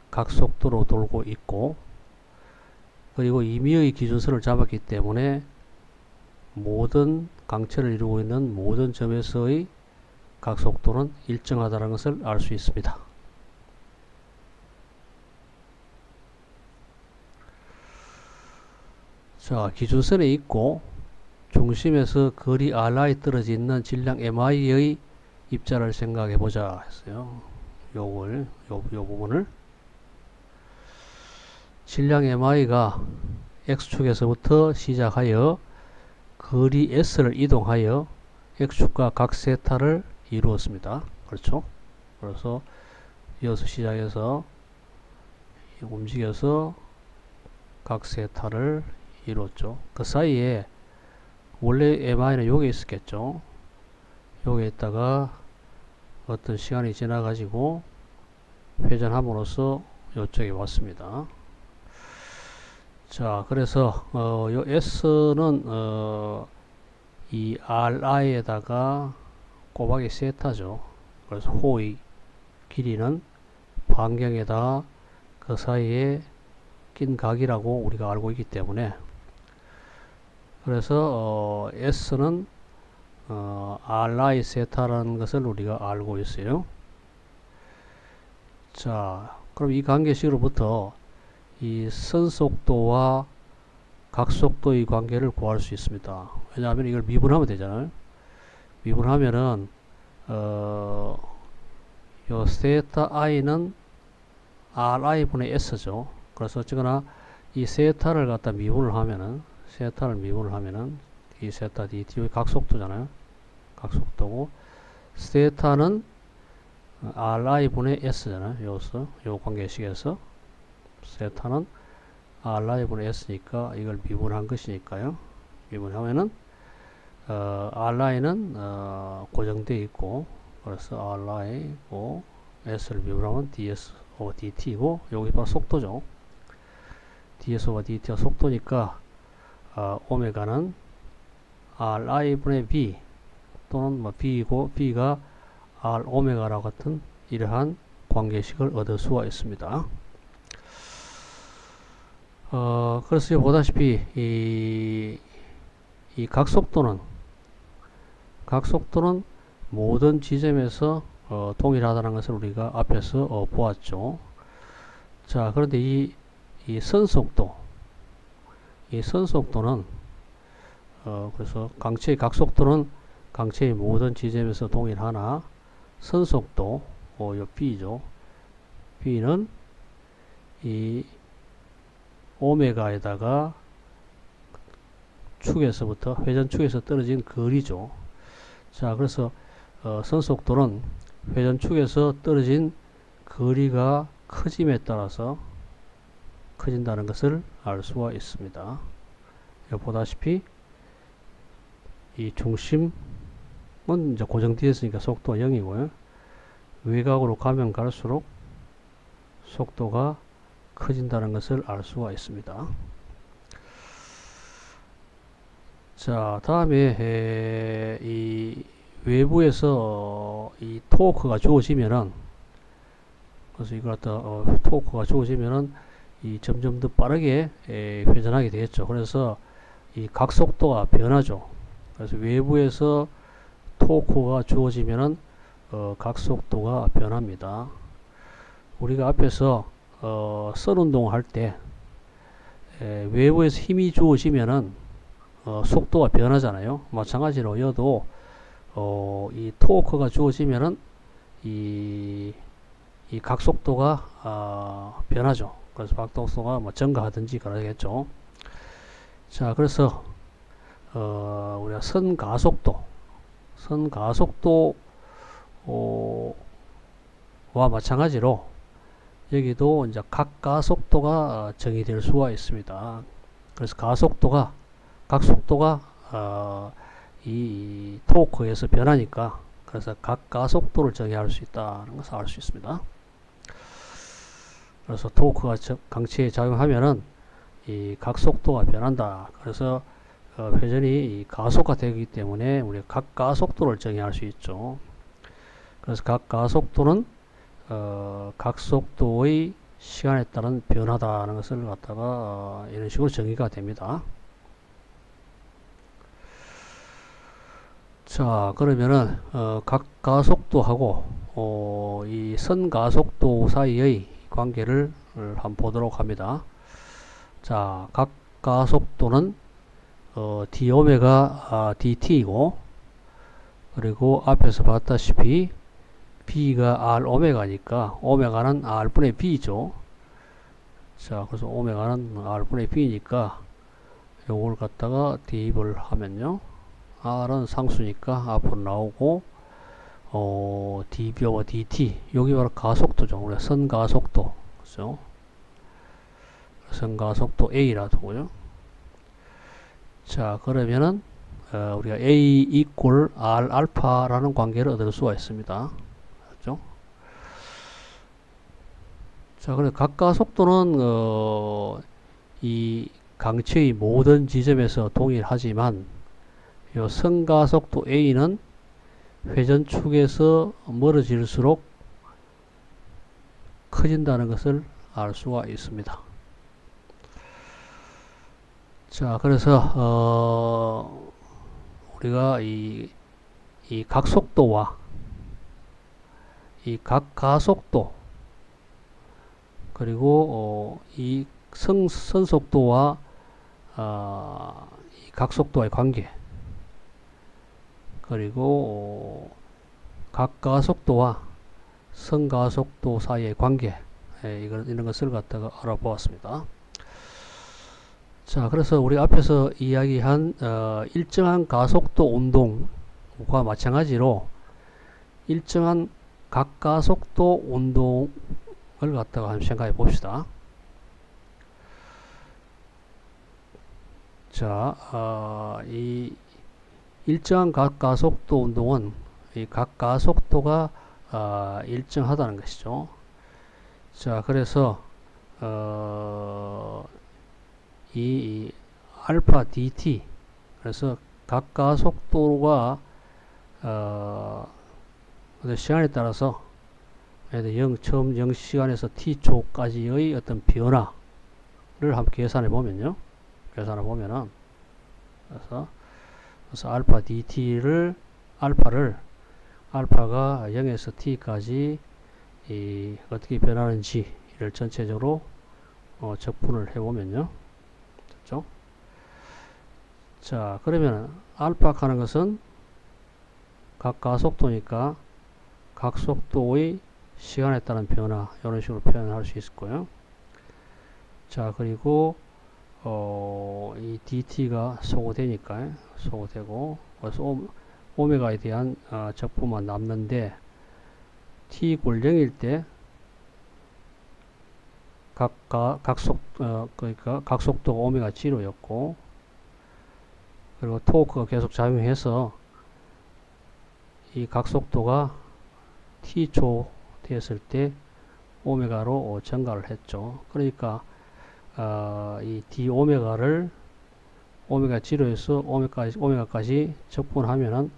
각속도로 돌고 있고, 그리고 임의의 기준선을 잡았기 때문에 모든 강체를 이루고 있는 모든 점에서의 각속도는 일정하다는 것을 알 수 있습니다. 자, 기준선에 있고 중심에서 거리 RI 떨어져 있는 질량 MI의 입자를 생각해 보자 했어요. 요 부분을. 질량 MI가 X축에서부터 시작하여 거리 S를 이동하여 X축과 각 세타를 이루었습니다. 그렇죠? 그래서 이어서 시작해서 움직여서 각 세타를 이루었죠. 그 사이에 원래 MI는 여기 있었겠죠. 여기 있다가 어떤 시간이 지나가지고 회전함으로써 이쪽에 왔습니다. 자, 그래서 요 S는 이 ri에다가 꼬박이 세타죠. 그래서 호의 길이는 반경에다 그 사이에 낀 각이라고 우리가 알고 있기 때문에, 그래서 S는 ri 세타라는 것을 우리가 알고 있어요. 자, 그럼 이 관계식으로부터 이 선속도와 각속도의 관계를 구할 수 있습니다. 왜냐하면 이걸 미분하면 되잖아요. 미분하면은 요 세타 i는 ri 분의 s죠. 그래서 어쨌거나 이 세타를 갖다 미분을 하면은, 이 세타 dt 각속도잖아요. 각속도고, 세타는 ri 분의 s잖아요. 요 관계식에서 세타는 ri 분의 s니까 이걸 미분한 것이니까요. 미분하면은 ri는 고정되어 있고, 그래서 ri고 s를 미분하면 ds over dt고, 여기 바로 속도죠. ds over dt가 속도니까 오메가는 ri 분의 b 또는 뭐 b이고, b가 r 오메가라 같은 이러한 관계식을 얻을 수가 있습니다. 그래서 보다시피 이 각속도는 모든 지점에서 동일하다는 것을 우리가 앞에서 보았죠. 자, 그런데 이 선속도는 그래서 강체의 각속도는 강체의 모든 지점에서 동일하나, 선속도 요 B죠. B는 이 오메가에다가 축에서부터, 회전축에서 떨어진 거리죠. 자, 그래서 선속도는 회전축에서 떨어진 거리가 커짐에 따라서 커진다는 것을 알 수가 있습니다. 보다시피 이 중심은 이제 고정되어 있으니까 속도가 0이고요. 외곽으로 가면 갈수록 속도가 커진다는 것을 알 수가 있습니다. 자, 다음에 이 외부에서 이 토크가 주어지면은, 그래서 이걸 갖다 토크가 주어지면은 이 점점 더 빠르게 회전하게 되겠죠. 그래서 이 각속도가 변하죠. 그래서 외부에서 토크가 주어지면은 각속도가 변합니다. 우리가 앞에서 선운동을 할 때 외부에서 힘이 주어지면은 속도가 변하잖아요. 마찬가지로 여도 이 토크가 주어지면은 이 각속도가 변하죠. 그래서 각속도가 뭐 증가하든지 그러겠죠. 자, 그래서 우리가 선가속도와 마찬가지로 여기도 이제 각가속도가 정의될 수가 있습니다. 그래서 각속도가 이 토크에서 변하니까, 그래서 각가속도를 정의할 수 있다는 것을 알 수 있습니다. 그래서 토크가 강체에 작용하면은 이 각속도가 변한다. 그래서 회전이 가속화 되기 때문에 우리가 각가속도를 정의할 수 있죠. 그래서 각가속도는 각속도의 시간에 따른 변화다는 것을 갖다가 이런 식으로 정의가 됩니다. 자, 그러면은 각가속도하고 이 선가속도 사이의 관계를 한번 보도록 합니다. 자, 각가속도는 d 오메가 dt이고, 그리고 앞에서 봤다시피 b가 r 오메가니까 오메가는 r 분의 b죠. 자, 그래서 오메가는 r 분의 b니까 요걸 갖다가 대입을 하면요, r은 상수니까 앞으로 나오고 db over dt, 여기 바로 가속도죠. 우리가 선가속도, 그죠? 선가속도 a라 두고요. 자, 그러면은 우리가 a equal r 알파라는 관계를 얻을 수가 있습니다. 그렇죠? 자, 그래 각가속도는 이 강체의 모든 지점에서 동일하지만 요 성가속도 A는 회전축에서 멀어질수록 커진다는 것을 알 수가 있습니다. 자, 그래서 우리가 이 각속도와 이 각가속도 그리고 이 선속도와 이 각속도와의 관계 그리고 각가속도와 성가속도 사이의 관계 이런 것을 갖다가 알아보았습니다. 자, 그래서 우리 앞에서 이야기한 일정한 가속도 운동과 마찬가지로 일정한 각가속도 운동을 갖다가 한번 생각해 봅시다. 자, 이 일정한 각가속도 운동은 이 각가속도가 일정하다는 것이죠. 자, 그래서 이 알파 dt 그래서 각가속도가 시간에 따라서 처음 0시간에서 t초까지의 어떤 변화를 한번 계산해 보면요. 계산해 보면은 그래서 알파 dt를 알파가 0에서 t까지 어떻게 변하는지를 전체적으로 적분을 해보면요. 됐죠? 자, 그러면 알파 하는 것은 각가속도니까 각속도의 시간에 따른 변화 이런 식으로 표현할 수 있을 거예요. 자, 그리고 이 dt가 소거되니까 소거되고 그래서 오메가에 대한 적분만 남는데 t = 0일 때 그러니까 각속도가 오메가 0였고 그리고 토크가 계속 작용해서 이 각속도가 t초 되었을 때 오메가로 증가를 했죠. 그러니까 이 d 오메가를 오메가 0에서 오메가까지 적분하면은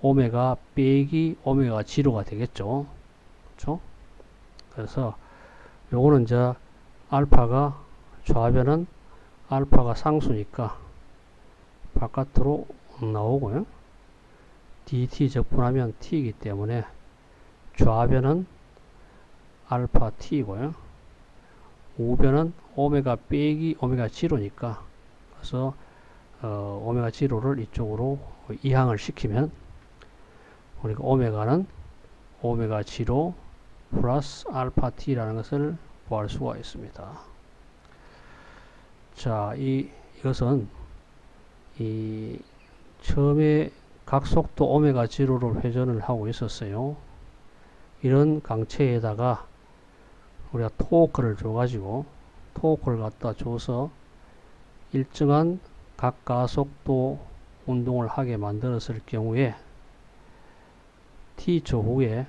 오메가 빼기 오메가 0가 되겠죠. 그렇죠? 그래서 요거는 이제 알파가 좌변은 알파가 상수니까 바깥으로 나오고요. dt 적분하면 t이기 때문에 좌변은 알파 t이고요. 우변은 오메가 빼기 오메가 0니까 그래서 오메가 0를 이쪽으로 이항을 시키면 우리가 오메가는 오메가 0 플러스 알파 t라는 것을 구할 수가 있습니다. 자, 이것은 처음에 각속도 오메가 0로 회전을 하고 있었어요. 이런 강체에다가 우리가 토크를 줘가지고 토크를 갖다 줘서 일정한 각가속도 운동을 하게 만들었을 경우에 t초 후에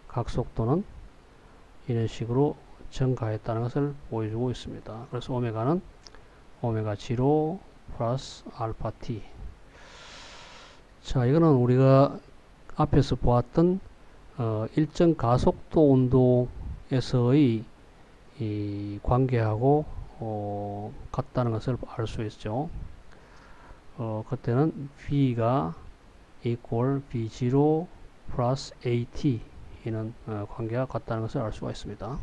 각속도는 이런 식으로 증가했다는 것을 보여주고 있습니다. 그래서 오메가는 오메가 0 플러스 알파 t. 자, 이거는 우리가 앞에서 보았던 일정 가속도 운동에서의 이 관계하고 같다는 것을 알 수 있죠. 그때는 V가 equal V0 플러스 AT 이는 관계가 같다는 것을 알 수가 있습니다.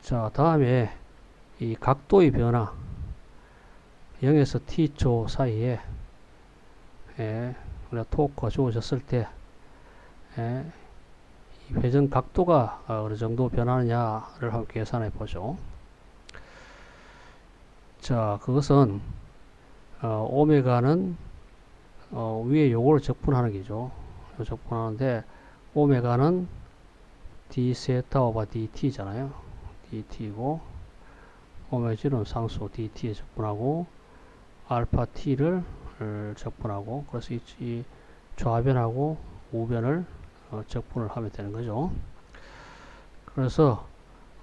자, 다음에 이 각도의 변화 0에서 t초 사이에 우리가 토크가 주어졌을 때 이 회전 각도가 어느 정도 변하느냐를 한번 계산해 보죠. 자, 그것은 오메가는 위에 요거를 적분하는 게죠. 적분하는데 오메가는 d 세타 오버 dt잖아요. dt고 오메가 0는 상수 dt에 적분하고 알파 t를 적분하고 그래서 이 좌변하고 우변을 적분을 하면 되는 거죠. 그래서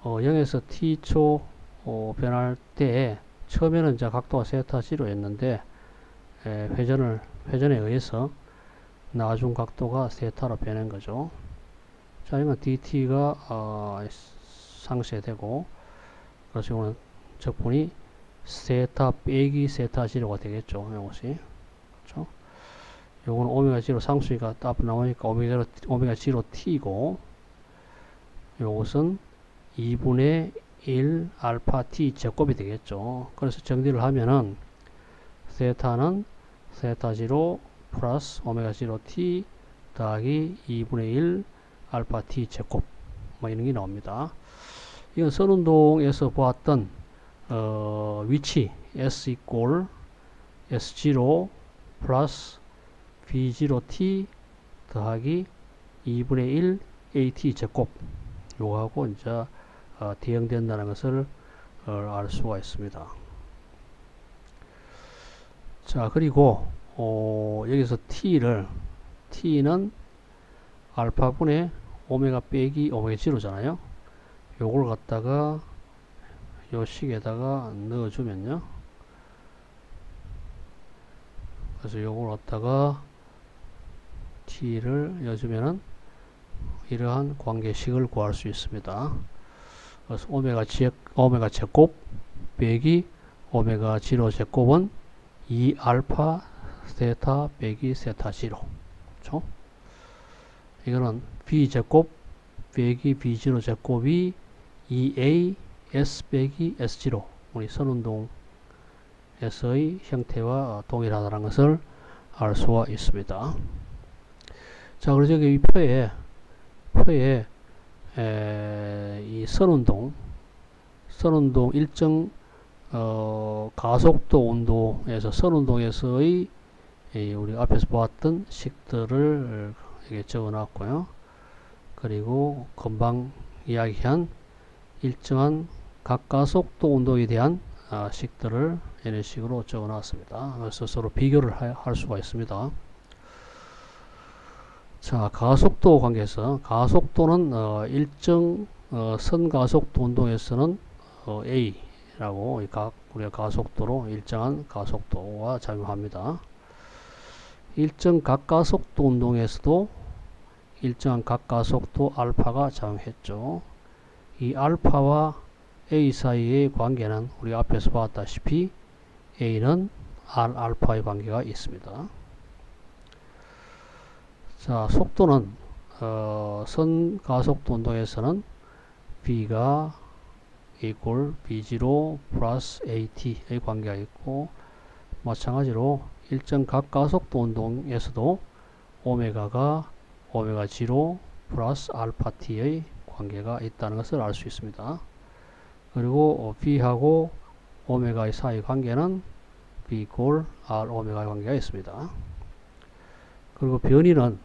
0에서 t초 변할 때 처음에는 이제 각도가 세타 0였는데 회전에 의해서 나중 각도가 세타로 변한 거죠. 자, 이건 dt가 상쇄되고, 그래서 이거는 적분이 세타 빼기 세타 0가 되겠죠. 이것이. 그렇죠? 요거는 오메가 0 상수니까 딱 나오니까 오메가 0 t고, 요것은 2분의 1 알파 t 제곱이 되겠죠. 그래서 정리를 하면은 세타는 세타 0 플러스 오메가 0 t 더하기 2분의 1 알파 t 제곱, 뭐 이런 게 나옵니다. 이건 선운동에서 보았던 위치 s 이꼴 s0 플러스 b0t 더하기 2분의 1 at 제곱, 요거하고 이제 대응된다는 것을 알 수가 있습니다. 자, 그리고 여기서 t는 알파분의 오메가 빼기 오메가 0잖아요. 요걸 갖다가 요 식에다가 넣어주면요, 그래서 요걸 갖다가 t를 넣어주면은 이러한 관계식을 구할 수 있습니다. 그래서 오메가 제곱 빼기 오메가 0 제곱은 2 알파 세타 빼기 세타 0. 그렇죠? 이거는 b 제곱 빼기 b0 제곱이 2a s 빼기 s0, 우리 선운동에서의 형태와 동일하다는 것을 알 수가 있습니다. 자, 그래서 여기 이 표에 이 선운동 일정 가속도 운동에서 선운동에서의 우리 앞에서 보았던 식들을 여기 적어 놨고요. 그리고 금방 이야기한 일정한 각가속도 운동에 대한 식들을 이런 식으로 적어 놨습니다. 그래서 서로 비교를 할 수가 있습니다. 자, 가속도 관계에서 가속도는 일정 선가속도 운동에서는 A라고 우리가 가속도로 일정한 가속도와 작용합니다. 일정 각가속도 운동에서도 일정한 각가속도 알파가 작용했죠. 이 알파와 A 사이의 관계는 우리 앞에서 봤다시피 A는 R 알파의 관계가 있습니다. 자, 속도는 선가속도 운동에서는 B가 equal B0 플러스 AT의 관계가 있고, 마찬가지로 일정 각가속도 운동에서도 오메가가 오메가 0 플러스 알파 T의 관계가 있다는 것을 알 수 있습니다. 그리고 B하고 오메가의 사이 관계는 B equal R 오메가의 관계가 있습니다. 그리고 변이는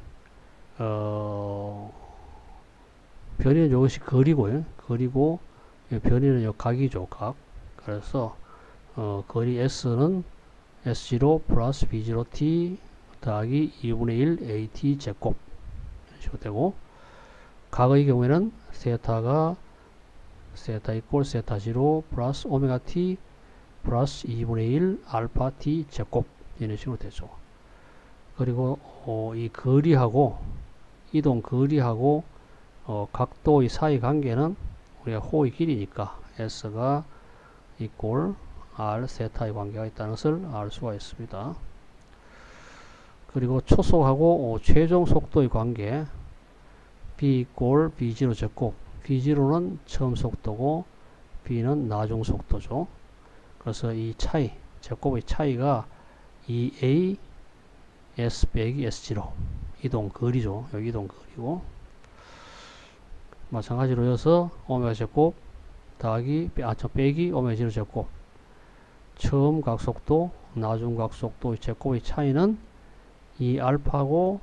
이것이 거리고요. 그리고 변이는 요 각이죠, 각. 그래서 거리 S는 S0 플러스 B0T 더하기 2분의 1 AT 제곱 이런 식으로 되고, 각의 경우에는 세타 이꼴 세타 0 플러스 오메가 T 플러스 2분의 1 알파 T 제곱 이런 식으로 되죠. 그리고 이 거리하고 이동 거리하고 각도의 사이 관계는 우리가 호의 길이니까 S가 equal R 세타의 관계가 있다는 것을 알 수가 있습니다. 그리고 초속하고 최종 속도의 관계 B equal B0 제곱, B0는 처음 속도고 B는 나중 속도죠. 그래서 이 차이, 제곱의 차이가 2A S 빼기 S0 이동 거리죠. 여기 이동 거리고, 마찬가지로 여기서 오메가 제곱 더하기 빼기 오메가 0 제곱, 처음 각속도 나중 각속도의 제곱의 차이는 이 알파고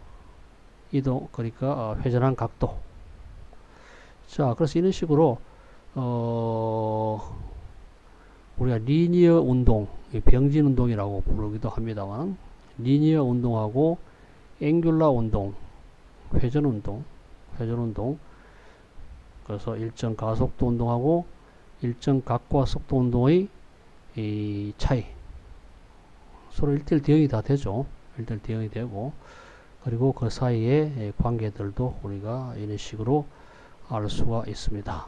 이동, 그러니까 회전한 각도. 자, 그래서 이런 식으로 우리가 리니어 운동, 병진 운동이라고 부르기도 합니다만, 리니어 운동하고 앵귤라 운동, 회전 운동, 그래서 일정 가속도 운동하고 일정 각과 속도 운동의 이 차이, 서로 1대1 대응이 다 되죠. 1대1 대응이 되고, 그리고 그 사이의 관계들도 우리가 이런 식으로 알 수가 있습니다.